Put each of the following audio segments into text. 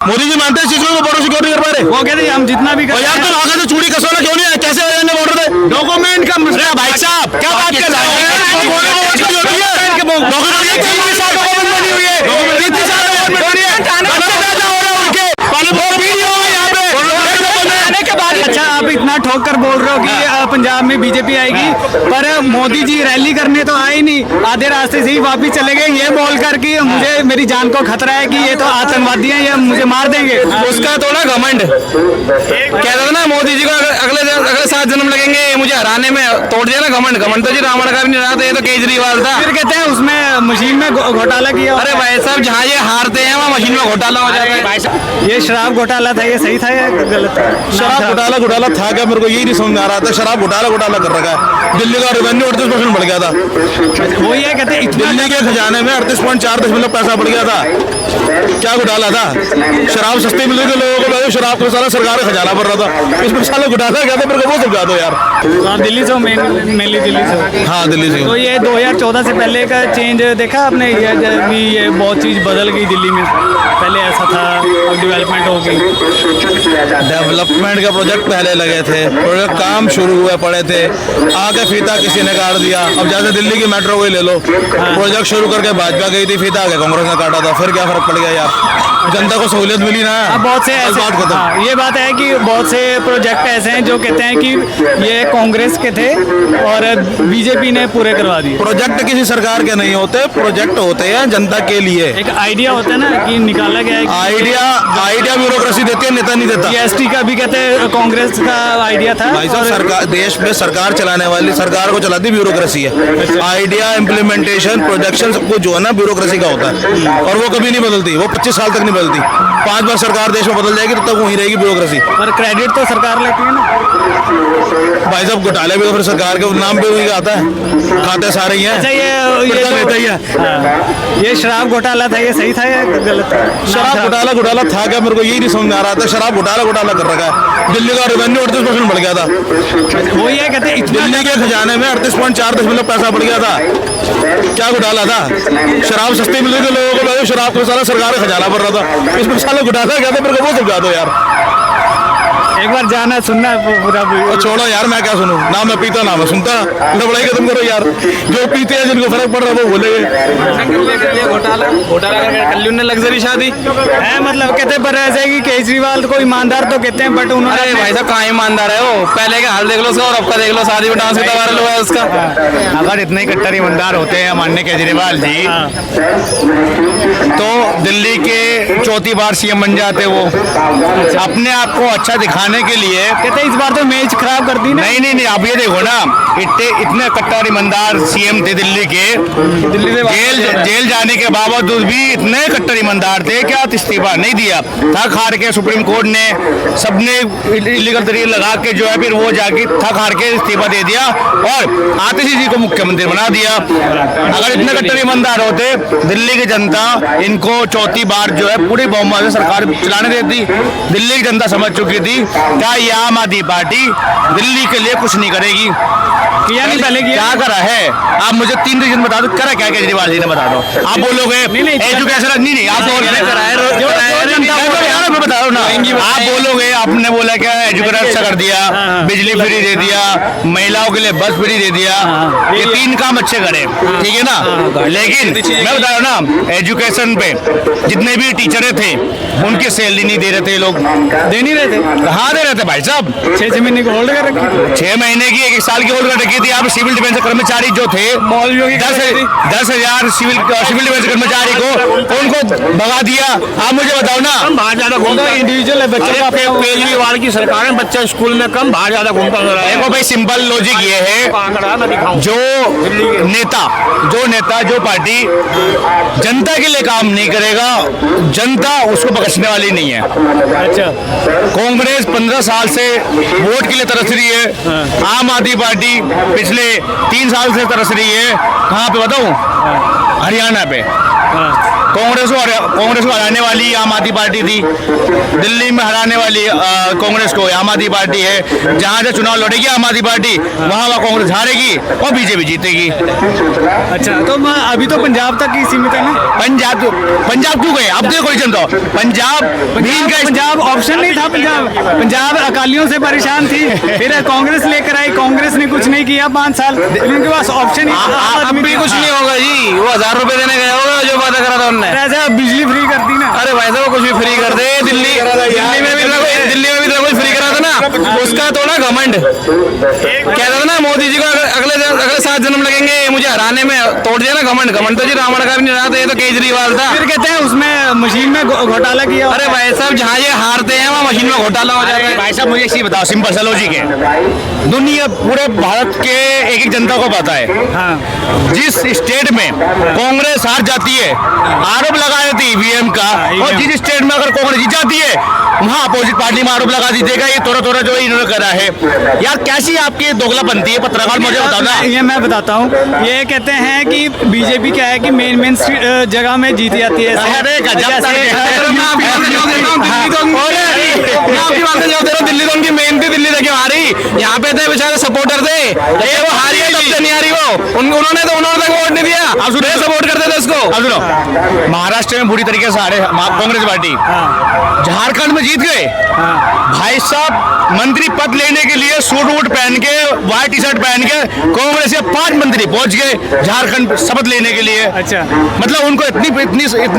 मोदी जी मानते हैं इस चीज को, बॉर्डर सिक्योर नहीं कर पा रहे। वो कहते हैं हम जितना भी और यार तो आगे से चूड़ी कसवाना क्यों नहीं है? कैसे हो जाएंगे बॉर्डर पे? डॉक्यूमेंट का मसला भाई साहब, क्या बात कर रहे हैं? अच्छा, आप इतना ठोक कर बोल रहे हो कि पंजाब में बीजेपी आएगी, पर मोदी जी रैली करने तो आए नहीं, आधे रास्ते से ही वापिस चले गए ये बोलकर कि मुझे मेरी जान को खतरा है कि ये तो आतंकवादी हैं, ये मुझे मार देंगे। उसका तो ना घमंड कहता था ना मोदी जी को अगले 7 जन्म लगेंगे मुझे हराने में, तोड़ दिया ना घमंड। घमंड तो जी रावण का भी नहीं रहा था, ये तो केजरीवाल था। फिर कहते हैं उसमें मशीन में घोटाला किया। अरे भाई साहब, जहाँ ये हारते हैं वहाँ मशीन में घोटाला हो जाता है भाई साहब। ये शराब घोटाला था, ये सही था या गलत था? शराब घोटाला था क्या, मेरे को यही नहीं समझ में आ रहा था। शराब घोटाला कर रखा है। दिल्ली का रेवेन्यू 38% बढ़ गया था। वो ये कहते हैं दिल्ली के खजाने में 38.4 पैसा बढ़ गया था। क्या घोटाला था? शराब सस्ती मिल रही थी लोगों को, शराब को सारा सरकार का खजाना भर रहा था। इसमें साला घोटाला क्या था, मेरे को वो समझा दो यार। दिल्ली से मेनली दिल्ली से। हाँ, दिल्ली से। तो ये 2014 से पहले का चेंज देखा आपने, ये बहुत चीज़ बदल गई दिल्ली में। पहले ऐसा था, अब डेवलपमेंट हो गई। डेवलपमेंट का प्रोजेक्ट पहले लगे थे, प्रोजेक्ट काम शुरू हुए पड़े थे, आके फीता किसी ने काट दिया। अब जैसे दिल्ली की मेट्रो को ही ले लो, प्रोजेक्ट शुरू करके भाजपा गई थी, फीता आके कांग्रेस ने काटा था। फिर क्या फर्क पड़ गया यार, जनता को सहूलियत मिली ना। अब बहुत से ऐसे ये बात है कि बहुत से प्रोजेक्ट ऐसे हैं जो कहते हैं कि ये कांग्रेस के थे और बीजेपी ने पूरे करवा दिए। प्रोजेक्ट किसी सरकार के नहीं होते, प्रोजेक्ट होते हैं जनता के लिए। एक आइडिया होता है ना कि निकाला गया है। आइडिया ब्यूरोक्रेसी देती है, नेता नहीं देता। जीएसटी का भी कहते हैं कांग्रेस का आइडिया था। भाई साहब, सरकार देश में सरकार चलाने वाली, सरकार को चलाती ब्यूरोक्रेसी है। आइडिया, इम्प्लीमेंटेशन, प्रोजेक्शन सब कुछ जो है ना ब्यूरोक्रेसी का होता है, और वो कभी नहीं बदलती। वो 25 साल तक नहीं बदलती। 5 बार सरकार देश में बदल जाएगी तब तक वहीं रहेगी ब्यूरोक्रेसी। पर क्रेडिट तो सरकार लेती है ना भाई साहब, घोटाले भी तो फिर सरकार के नाम पे वही आता है, खाते सारे ही हैं। अच्छा, ये शराब घोटाला था, ये सही था या गलत था? शराब घोटाला था क्या, मेरे को यही नहीं समझ में आ रहा था। शराब घोटाला कर रखा है। दिल्ली का रेवेन्यू 38% बढ़ गया था। वो ये कहते हैं दिल्ली के खजाने में 38.4 पैसा बढ़ गया था। क्या घोटाला था? शराब सस्ती मिल रही थी लोगों को, शराब को सारा सरकार का खजाना भर रहा था। इसमें साला घोटाला क्या था, मेरे को वो समझा दो यार। एक बार जाना सुनना पूरा। छोड़ो यार, मैं क्या सुनूं ना, मैं पीता ना मैं सुनता। लड़ाई खत्म करो यार, जो पीते हैं जिनको फर्क पड़ रहा है वो बोलेंगे। घोटाला करके कल्लू ने लग्जरी शादी है, मतलब कहते हैं। पर ऐसे कि केजरीवाल को ईमानदार तो कहते हैं, बट उन्होंने भाई साहब कहाँ ईमानदार है वो? पहले का हाल देख लो उसका और अब का देख लो, शादी में डांस कितना वायरल हुआ है उसका। अगर इतने कट्टर ईमानदार होते हैं माननीय केजरीवाल जी, तो दिल्ली के 4थी बार सीएम बन जाते। वो अपने आप को अच्छा दिखाने के लिए कहते हैं इस बार तो मैच खराब कर दी ना। नहीं, आप ये देखो ना, इतने कट्टर ईमानदार सीएम थे दिल्ली के, दिल्ली से जेल जाने के बावजूद भी इतने कट्टर ईमानदार थे क्या इस्तीफा नहीं दिया। थक हार के सुप्रीम कोर्ट ने सबने इलीगल तरीके लगा के जो है फिर वो जाके थक हार के इस्तीफा दे दिया और आतिशी जी को मुख्यमंत्री बना दिया। अगर इतने कट्टर ईमानदार होते, दिल्ली की जनता इनको 4थी बार जो है पूरी बहुमत से सरकार चलाने देती। दिल्ली की जनता समझ चुकी थी क्या ये आम आदमी पार्टी दिल्ली के लिए कुछ नहीं करेगी। किया नहीं, पहले किया। क्या करा है? आप मुझे 3 रीजन बता दो, करा क्या केजरीवाल जी ने, बता दो। आप बोलोगे एजुकेशन नहीं, आप बता दो ना। आप बोलोगे आपने बोला क्या एजुकेशन अच्छा कर दिया, बिजली फ्री दे दिया, महिलाओं के लिए बस फ्री दे दिया, ये 3 काम अच्छे करे, ठीक है ना। लेकिन मैं बता रहा हूँ ना, एजुकेशन पे जितने भी टीचर थे उनकी सैलरी नहीं दे रहे थे लोग। दे नहीं रहे थे? कहाँ दे रहे थे भाई साहब? 6 महीने की होल्ड कर रखी, 6 महीने की, 1 साल की होल्ड कर रखी थी। आप सिविल डिफेंस कर्मचारी जो थे, 10,000 सिविल डिफेंस कर्मचारी को उनको भगा दिया। आप मुझे बताओ ना, बाहर ज्यादा घूमता है इंडिविजुअल है बच्चे का। केजरीवाल की सरकार है, बच्चा स्कूल में कम, बाहर ज्यादा घूमता है। देखो भाई, सिंपल लॉजिक ये है, जो नेता जो पार्टी जनता के लिए काम नहीं करेगा, जनता उसको बख्शने वाली नहीं है। अच्छा, कांग्रेस 15 साल से वोट के लिए तरस रही है। आम आदमी पार्टी पिछले 3 साल से तरस रही है। कहाँ पे बताऊं? हरियाणा पे। कांग्रेस को हराने वाली आम आदमी पार्टी थी, दिल्ली में हराने वाली कांग्रेस को आम आदमी पार्टी है। जहाँ से चुनाव लड़ेगी आम आदमी पार्टी, वहाँ कांग्रेस हारेगी और बीजेपी जीतेगी। अच्छा, तो अभी तो पंजाब तक ही सीमित है ना? पंजाब क्यों गए? अब देखो तो पंजाब ऑप्शन नहीं था। पंजाब अकालियों से परेशान थी, फिर कांग्रेस लेकर आई, कांग्रेस ने कुछ नहीं किया 5 साल, उनके पास ऑप्शन ही अब भी कुछ नहीं होगा जी। वो 1000 रुपए देने गया होगा जो वादा करा था उन्होंने। ऐसा बिजली फ्री कर दी ना। अरे भाई साहब कुछ भी फ्री कर दे। दिल्ली में भी तो कुछ फ्री करा था ना, उसका तो ना घमंड कहता था ना मोदी जी को अगले 7 जन्म लगेंगे मुझे हराने में, तोड़ दिया ना घमंड। घमंड तो जी रावण का भी नहीं रहा था, ये तो केजरीवाल था। फिर कहते हैं उसमें मशीन में घोटाला किया। अरे भाई साहब जहाँ ये हारते हैं वहाँ मशीन में घोटाला हो जाता है। भाई साहब मुझे इसी बताओ, सिंपल सा लॉजिक है। दुनिया पूरे भारत के एक एक जनता को पता है, हाँ। जिस स्टेट में कांग्रेस हार जाती है, आरोप लगा देती है ईवीएम का, और जिस स्टेट में अगर कांग्रेस जीत जाती है वहाँ अपोजिट पार्टी में आरोप लगा दीजिएगा। ये थोड़ा जो इन्होंने करा है यार, कैसी आपकी दोगला बनती है? पत्रकार मुझे बताओ ना। ये मैं बताता हूँ, ये कहते हैं कि बीजेपी क्या है कि मेन जगह में जीत जाती है। अरे गजब दिल्ली तो उनकी मेन थी, दिल्ली तक आ रही। यहाँ पे थे बेचारे सपोर्टर थे, वो हारी है तब से नहीं आ रही वो। उन्होंने तक वोट नहीं दिया, अब सपोर्ट करते थे उसको। अब सुनो, महाराष्ट्र में बुरी तरीके से हारे कांग्रेस पार्टी, झारखंड में जीत गए। भाई साहब मंत्री पद लेने के लिए सूट वूट पहन के, व्हाइट टी शर्ट पहन के कांग्रेस के 5 मंत्री पहुंच गए झारखंड शपथ लेने के लिए। अच्छा, मतलब उनको इतनी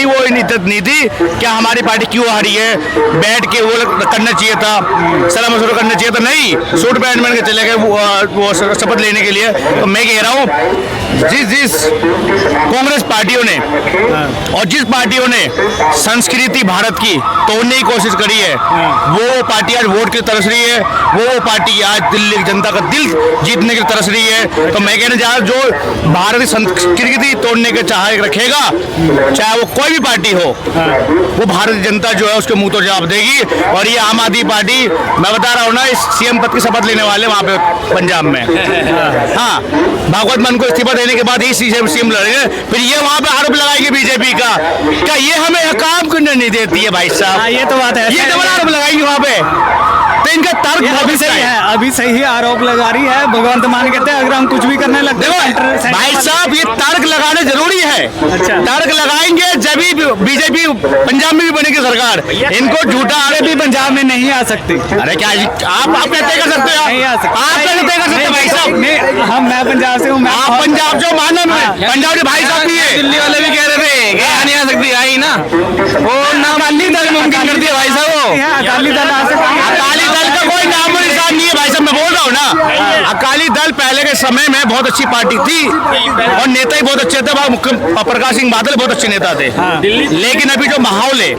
वो इज्जत नहीं थी क्या हमारी पार्टी क्यों हारी है, बैठ के वो करना चाहिए था, सलाम मशवरा करना चाहिए था। नहीं, सूट पहन के चले गए वो शपथ लेने के लिए। तो मैं कह रहा हूँ जिस कांग्रेस पार्टियों ने और जिस पार्टियों ने संस्कृति भारत की तोड़ने की कोशिश करी है, वो पार्टी आज वोट की तरस रही है, वो पार्टी आज दिल्ली की जनता का दिल जीतने की तरस रही है। तो मैं कहना चाह जो भारत की संस्कृति तोड़ने के चाह रखेगा, चाहे वो कोई भी पार्टी हो, वो भारतीय जनता जो है उसके मुंह तो जवाब देगी। और ये आम आदमी पार्टी, मैं बता रहा हूँ ना, इस सीएम पद की शपथ लेने वाले वहाँ पे पंजाब में, हाँ, भागवत मान को इस्तीफा देने के बाद ही सीएम लड़ेंगे। फिर ये वहाँ पे आरोप लगाएगी बीजेपी का, क्या ये हमें काम करने नहीं देती है भाई साहब? ये तो बात है, ये डबल आरोप लगाएंगे वहाँ पे। तो इनका तर्क अभी सही है, अभी सही आरोप लगा रही है। भगवंत मान कहते हैं अगर हम कुछ भी करने लगते हैं। भाई साहब ये तर्क लगाने जरूरी है। अच्छा, तर्क लगाएंगे जब ही बीजेपी पंजाब में भी बनेगी सरकार। इनको झूठा आरोप भी पंजाब में नहीं आ सकती। अरे क्या आप तय कर सकते हो? नहीं आ सकते, आप कैसे तय कर सकते हो भाई साहब? मैं पंजाब से हूँ। आप पंजाब जो मानो में पंजाब के भाई साहब भी है। दिल्ली वाले भी कह रहे थे क्या नहीं आ सकती, आई ना, वो नाम अकाली दल मुमकिन कर दिया भाई साहब। वो अकाली दल अकाली दल का कोई नाम निशान नहीं है भाई साहब, मैं बोल रहा हूँ ना। अकाली दल पहले के समय में बहुत अच्छी पार्टी थी और नेता ही बहुत अच्छे थे। प्रकाश सिंह बादल बहुत अच्छे नेता थे, लेकिन अभी जो माहौल है,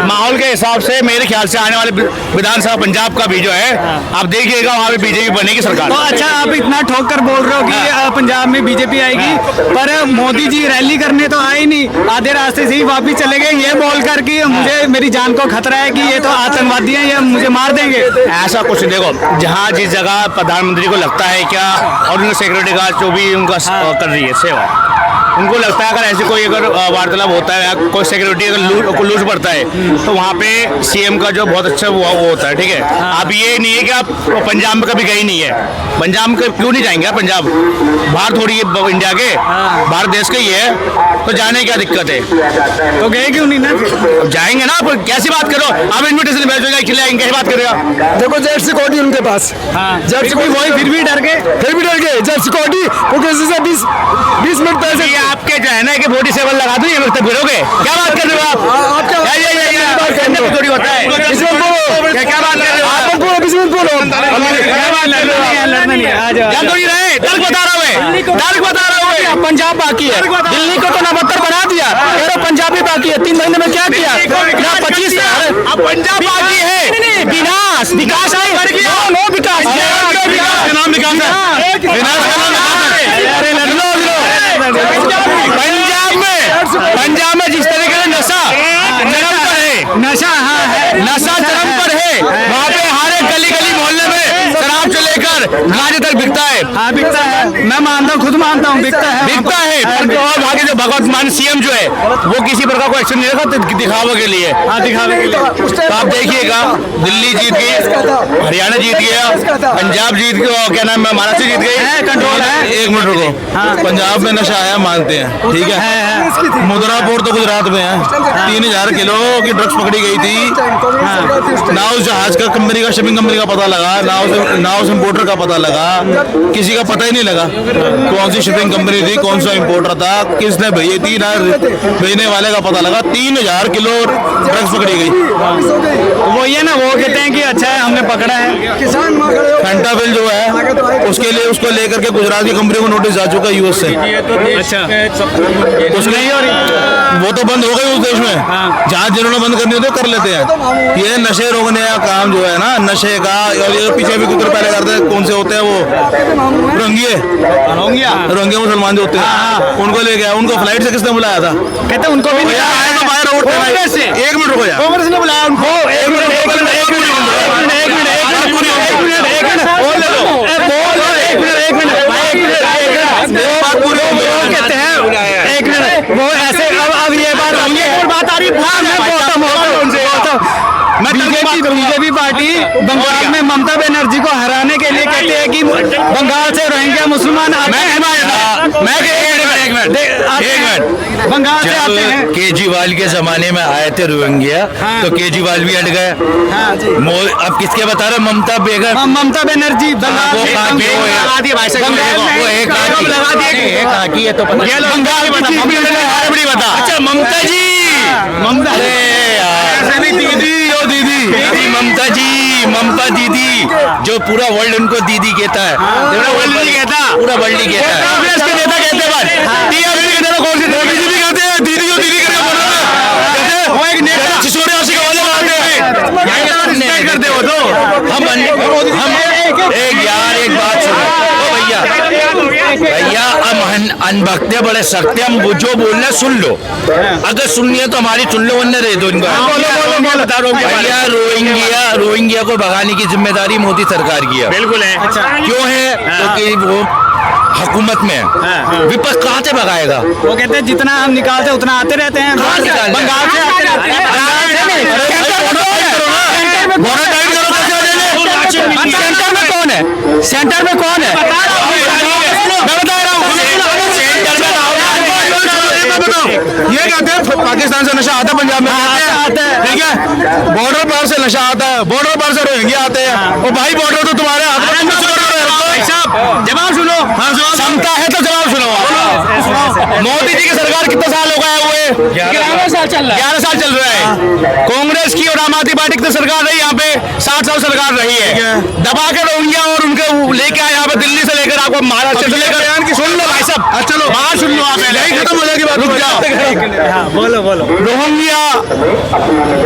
माहौल के हिसाब से मेरे ख्याल से आने वाले विधानसभा पंजाब का भी जो है, आप देखिएगा वहाँ पे बीजेपी बनेगी सरकार। तो अच्छा, आप इतना ठोक कर बोल रहे हो कि पंजाब में बीजेपी आएगी, पर मोदी जी रैली करने तो आए नहीं, आधे रास्ते से ही वापिस चले गए, ये बोलकर कि मुझे मेरी जान को खतरा है कि ये तो आतंकवादी हैं, ये मुझे मार देंगे। ऐसा कुछ देखो, जहाँ जिस जगह प्रधानमंत्री को लगता है क्या, और उनके सिक्योरिटी गार्ड जो भी उनका कर रही है सेवा, उनको लगता है अगर ऐसे कोई अगर वार्तालाप होता है या कोई सिक्योरिटी अगर लूज पड़ता है तो वहाँ पे सीएम का जो बहुत अच्छा वो होता है, ठीक है। अब ये नहीं है कि आप पंजाब में कभी गए नहीं है, पंजाब में क्यों नहीं जाएंगे आप? पंजाब बाहर थोड़ी है इंडिया के, भारत देश के ही है, तो जाने की क्या दिक्कत है? तो गए क्यों नहीं ना? जाएंगे ना। आप कैसी बात करो, आप इन्विटेशन भेजो जाए खिलाएंगे, कैसी बात करेगा? देखो जेड सिक्योरिटी उनके पास, जेड सिक्योरिटी फिर भी डर गए, जेड सिक्योरिटी वो किसी से 20 मिनट पहले ये आपके जो है ना कि 47 लगा दूं, ये वक्त भिड़ोगे? क्या बात कर रहे हो आप? क्या थोड़ी होता है, क्या बात कर रहे हो आप? थोड़ी रहे, तर्क बता रहा हूँ, तर्क बता रहा हूँ। पंजाब बाकी है, दिल्ली को तो 69 बना दिया, तो पंजाबी बाकी है। 3 महीने में क्या किया? 25 अब पंजाब बाकी है, विकास विकास है, नो विकास, नाम विकास है, पंजाब में जिस तरीके से नशा चरम पर है, नशा चरम पर है, वहाँ पे हर एक गली गली मोहल्ले में शराब से लेकर गाड़ी तक बिकता है। हाँ बिकता है, मैं मानता हूँ, खुद मानता हूँ, बिकता है। बिकता है और वहाँ के जो भगवंत मान सीएम जो है वो किसी प्रकार को एक्शन नहीं रखा दिखावे के लिए। हाँ दिखावे के लिए। तो आप देखिएगा दिल्ली जीत गई, हरियाणा जीत गया, पंजाब जीत गया, क्या नाम है, महाराष्ट्र जीत गई, कंट्रोल है। एक मिनट रुको। पंजाब में नशा आया मानते हैं, ठीक है। मुद्रापुर तो गुजरात में है, 3000 किलो की ड्रग्स पकड़ी गई थी। ना उस जहाज का कंपनी का, शिपिंग कंपनी का पता लगा, ना उस इम्पोर्टर का पता लगा, किसी का पता ही नहीं लगा कौन सी शिपिंग कंपनी थी, कौन सा इम्पोर्टर था, किसने भेजी थी, ना भेजने वाले का पता लगा। 3000 किलो ड्रग्स पकड़ी गई। वो ये ना, वो कहते हैं कि अच्छा है हमने पकड़ा है। फैंटाफिल जो है उसके लिए, उसको लेकर के गुजरात की कंपनी को नोटिस जा चुका है यूएस से। अच्छा उसके नहीं हो रही, वो तो बंद हो गई उस देश में। जहाँ जिन्होंने बंद करनी होती है कर लेते हैं। ये नशे रोकने का काम जो है ना, नशे का, और ये पीछे भी कुछ पहले करते हैं, कौन से होते हैं वो रोहिंग्या मुसलमान जो होते हैं, उनको ले गया। उनको फ्लाइट से किसने बुलाया था? कहते उनको भी नहीं आए तो बाहर रोड पे। एक मिनट रुको यार, कांग्रेस ने बुलाया उनको। एक मिनट कहते हैं, एक मिनट, वो ऐसे अब ये बात आ रही बीजेपी पार्टी बंगाल में ममता बनर्जी को हराने के लिए कहते हैं कि बंगाल से रोहिंग्या मुसलमान आते हैं, बंगाल से आते हैं। केजरीवाल के जमाने में आए थे रोहिंग्या, तो केजरीवाल भी हट गए। अब किसके बता रहे? ममता बेगम, ममता बनर्जी बंगाल बता। अच्छा ममता जी, ममता, दीदी ममता जी, ममता दीदी, जो पूरा वर्ल्ड उनको दीदी कहता है, पूरा वर्ल्ड नहीं कहता, पूरा वर्ल्ड ही कहता है। कांग्रेस के नेता कहते हैं, टीआरपी के नेता कौन से बीजेपी कहते हैं, दीदी को दीदी करके बोल रहे हैं, वो एक नेता सिसोदिया से वाले करते हो। तो हम एक यार एक बात सुनो भैया, हम अनभक्ते बड़े सकते, हम वो जो बोलना सुन लो, अगर सुननी है तो हमारी सुन लो, वरना रह दो इनको। भैया रोहिंग्या को भगाने की जिम्मेदारी मोदी सरकार की है। बिल्कुल है। क्यों है? क्योंकि वो हुकूमत में है। विपक्ष कहाँ से भगाएगा? वो कहते हैं जितना हम निकालते हैं उतना आते रहते हैं, बंगाल से आते रहते हैं। सेंटर में कौन है? सेंटर में कौन है? मैं बता रहा हूँ, ये कहते हैं पाकिस्तान से नशा आता है, पंजाब में आता है, ठीक है। बॉर्डर पार से नशा आता है, बॉर्डर पार से रोहिंग्या आते हैं। और भाई बॉर्डर तो तुम्हारे हाथ में, जवाब सुनो। हाँ क्षमता है तो जवाब सुनो। मोदी जी की सरकार कितने साल हो गए हुए? 11 साल चल रहा है। 11 साल चल रहा है। कांग्रेस की और आम आदमी पार्टी की सरकार रही यहाँ पे 60 साल सरकार रही है। दबा के रोहिंग्या और उनके लेके आए यहाँ पे, दिल्ली से लेकर आपको महाराष्ट्र से लेकर, सुन लो भाई साहब, चलो बाहर सुन लो, आप यही खत्म हो जाएगी बात, रुक जाओ। बोलो बोलो। रोहिंग्या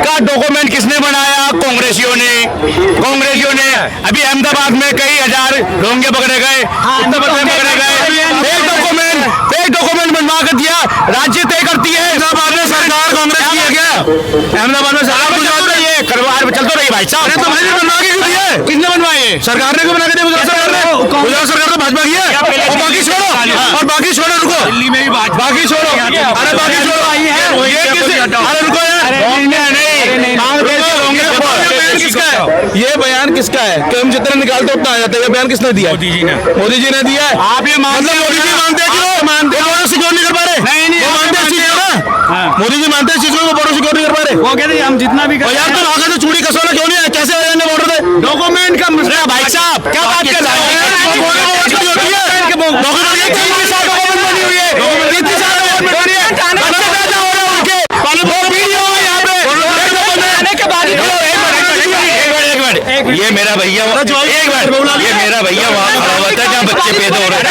का डॉक्यूमेंट किसने बनाया? कांग्रेसियों ने। अभी अहमदाबाद में कई हजार रोहिंग्या पकड़े गए, उत्तर प्रदेश में पकड़े गए। फेक डॉक्यूमेंट बनवा कर दिया, राज्य तय करती है। अहमदाबाद में सरकार कांग्रेस की है क्या? अहमदाबाद में सरकार चल तो रही भाई साहब। तो भाई बनवा के क्यों दिए? किसने बनवाए? सरकार ने क्यों बना के दिया? गुजरात सरकार ने। गुजरात सरकार तो भाजपा की है। और बाकी छोड़ो, रुको, दिल्ली में भी बाकी छोड़ो, अरे बाकी छोड़ो, ये किसने? अरे रुको ये बयान किसका है कि हम जितना निकालते उतना आ जाते हैं? ये बयान किसने दिया? मोदी जी ने दिया है। आप ये मतलब मोदी जी मानते हैं कि वो बॉर्डर सिक्योर नहीं कर पा रहे? नहीं, वो मानते हैं चीज ना, मोदी जी मानते हैं चीज को, बॉर्डर सिक्योर नहीं कर पा रहे। वो कहते हैं हम जितना भी यार तो वहाँ से चूड़ी कसौला क्यों नहीं है? कैसे आ जाएंगे बॉर्डर पे? डॉक्यूमेंट का मसला भाई साहब, क्या बात कर रहे हैं? ये मेरा भैया, ये मेरा भैया वहाँ खड़ा हुआ था जहाँ बच्चे पैदा हो रहे थे।